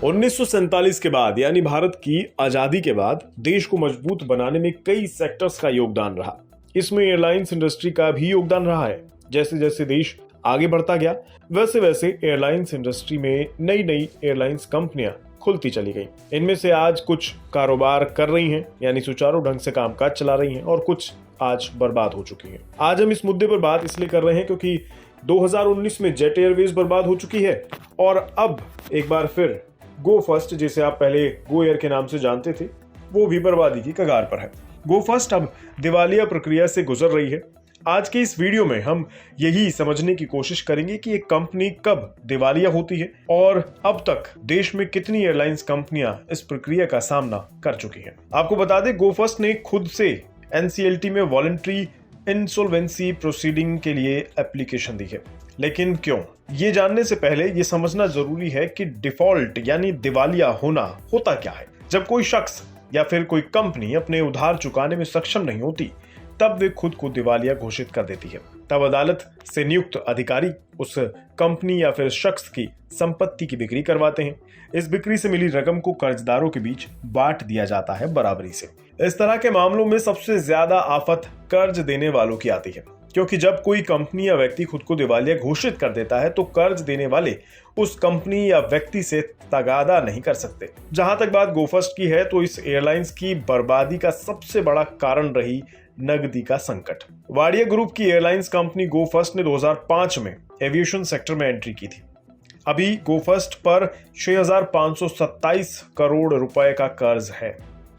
1947 के बाद यानी भारत की आजादी के बाद देश को मजबूत बनाने में कई सेक्टर्स का योगदान रहा। इसमें एयरलाइंस इंडस्ट्री का भी योगदान रहा है। जैसे जैसे देश आगे बढ़ता गया वैसे वैसे एयरलाइंस इंडस्ट्री में नई नई एयरलाइंस कंपनियां खुलती चली गई। इनमें से आज कुछ कारोबार कर रही हैं यानी सुचारू ढंग से कामकाज चला रही हैं और कुछ आज बर्बाद हो चुकी हैं। आज हम इस मुद्दे पर बात इसलिए कर रहे हैं क्योंकि 2019 में जेट एयरवेज बर्बाद हो चुकी है और अब एक बार फिर गो फर्स्ट, जिसे आप पहले गो एयर के नाम से जानते थे, वो भी बर्बादी की कगार पर है। गो फर्स्ट अब दिवालिया प्रक्रिया से गुजर रही है। आज के इस वीडियो में हम यही समझने की कोशिश करेंगे कि एक कंपनी कब दिवालिया होती है और अब तक देश में कितनी एयरलाइंस कंपनियां इस प्रक्रिया का सामना कर चुकी हैं। आपको बता दें, गो फर्स्ट ने खुद से एनसीएलटी में वॉलंटरी इंसॉल्वेंसी प्रोसीडिंग के लिए एप्लीकेशन दी है। लेकिन क्यों? ये जानने से पहले ये समझना जरूरी है कि डिफॉल्ट यानी दिवालिया होना होता क्या है। जब कोई शख्स या फिर कोई कंपनी अपने उधार चुकाने में सक्षम नहीं होती तब वे खुद को दिवालिया घोषित कर देती है। तब अदालत से नियुक्त अधिकारी उस कंपनी या फिर शख्स की संपत्ति की बिक्री करवाते हैं। इस बिक्री से मिली रकम को कर्जदारों के बीच बांट दिया जाता है बराबरी से। इस तरह के मामलों में सबसे ज्यादा आफत कर्ज देने वालों की आती है, क्योंकि जब कोई कंपनी या व्यक्ति खुद को दिवालिया घोषित कर देता है तो कर्ज देने वाले उस कंपनी या व्यक्ति से तगादा नहीं कर सकते। जहां तक बात गो फर्स्ट की है तो इस एयरलाइंस की बर्बादी का सबसे बड़ा कारण रही नकदी का संकट। वाडिया ग्रुप की एयरलाइंस कंपनी गो फर्स्ट ने 2005 में एविएशन सेक्टर में एंट्री की थी। अभी गो फर्स्ट पर 6,527 करोड़ रुपए का कर्ज है।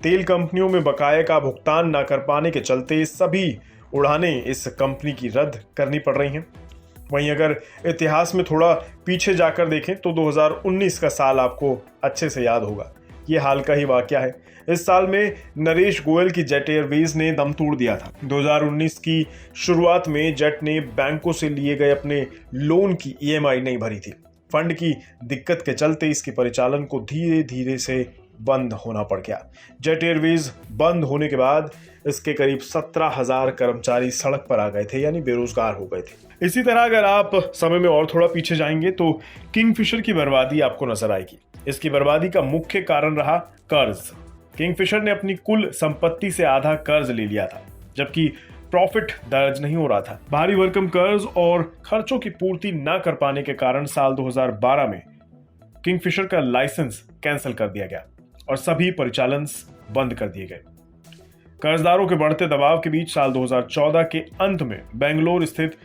तेल कंपनियों में बकाये का भुगतान न कर पाने के चलते सभी उड़ानें इस कंपनी की रद्द करनी पड़ रही हैं। वहीं अगर इतिहास में थोड़ा पीछे जाकर देखें तो 2019 का साल आपको अच्छे से याद होगा। ये हाल का ही वाकया है। इस साल में नरेश गोयल की जेट एयरवेज ने दम तोड़ दिया था। 2019 की शुरुआत में जेट ने बैंकों से लिए गए अपने लोन की ईएमआई नहीं भरी थी। फंड की दिक्कत के चलते इसके परिचालन को धीरे धीरे से बंद होना पड़ गया। जेट एयरवेज बंद होने के बाद इसके करीब 17,000 कर्मचारी सड़क पर आ गए थे यानी बेरोजगार हो गए थे। इसी तरह अगर आप समय में और थोड़ा पीछे जाएंगे तो किंगफिशर की बर्बादी आपको नजर आएगी। इसकी बर्बादी का मुख्य कारण रहा कर्ज। किंगफिशर ने अपनी कुल संपत्ति से आधा कर्ज ले लिया था, जबकि प्रॉफिट दर्ज नहीं हो रहा था। भारी भरकम कर्ज और खर्चों की पूर्ति न कर पाने के कारण साल 2012 में किंगफिशर का लाइसेंस कैंसिल कर दिया गया और सभी परिचालन बंद कर दिए गए। कर्जदारों के बढ़ते दबाव के बीच साल 2014 के अंत में बेंगलोर स्थित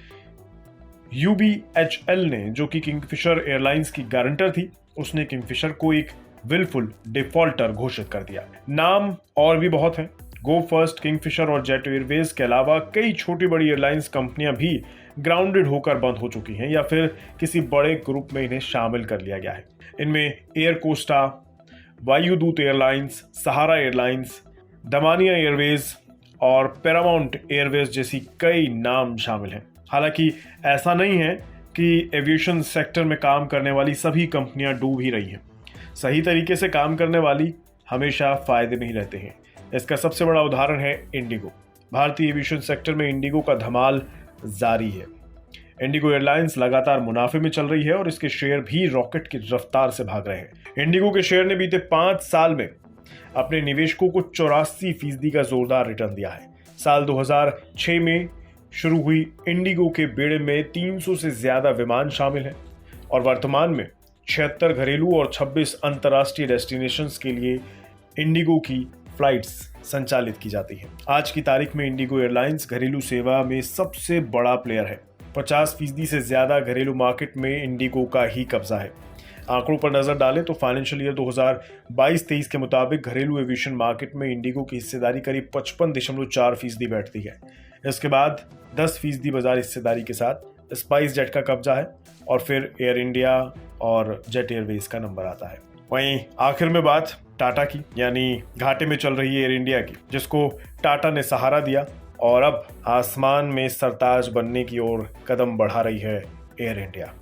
यूबीएचएल ने, जो कि किंगफिशर एयरलाइंस की गारंटर थी, उसने किंगफिशर को एक विलफुल डिफॉल्टर घोषित कर दिया। नाम और भी बहुत हैं। गो फर्स्ट, किंगफिशर और जेट एयरवेज के अलावा कई छोटी बड़ी एयरलाइंस कंपनियां भी ग्राउंडेड होकर बंद हो चुकी हैं या फिर किसी बड़े ग्रुप में इन्हें शामिल कर लिया गया है। इनमें एयर कोस्टा, वायुदूत एयरलाइंस, सहारा एयरलाइंस, दमानिया एयरवेज और पैरामाउंट एयरवेज जैसी कई नाम शामिल हैं। हालांकि ऐसा नहीं है कि एविएशन सेक्टर में काम करने वाली सभी कंपनियां डूब ही रही हैं। सही तरीके से काम करने वाली हमेशा फायदे में ही रहते हैं। इसका सबसे बड़ा उदाहरण है इंडिगो। भारतीय एविएशन सेक्टर में इंडिगो का धमाल जारी है। इंडिगो एयरलाइंस लगातार मुनाफे में चल रही है और इसके शेयर भी रॉकेट की रफ्तार से भाग रहे हैं। इंडिगो के शेयर ने बीते 5 साल में अपने निवेशकों को 84% का जोरदार रिटर्न दिया है। साल 2006 में शुरू हुई इंडिगो के बेड़े में 300 से ज्यादा विमान शामिल हैं और वर्तमान में 76 घरेलू और 26 अंतर्राष्ट्रीय डेस्टिनेशंस के लिए इंडिगो की फ्लाइट्स संचालित की जाती हैं। आज की तारीख में इंडिगो एयरलाइंस घरेलू सेवा में सबसे बड़ा प्लेयर है। 50% से ज्यादा घरेलू मार्केट में इंडिगो का ही कब्जा है। आंकड़ों पर नजर डालें तो फाइनेंशियल ईयर 2022-23 के मुताबिक घरेलू एविएशन मार्केट में इंडिगो की हिस्सेदारी करीब 55.4% बैठती है। इसके बाद 10% बाजार हिस्सेदारी के साथ स्पाइस जेट का कब्जा है और फिर एयर इंडिया और जेट एयरवेज का नंबर आता है। वहीं आखिर में बात टाटा की, यानी घाटे में चल रही है एयर इंडिया की, जिसको टाटा ने सहारा दिया और अब आसमान में सरताज बनने की ओर कदम बढ़ा रही है एयर इंडिया।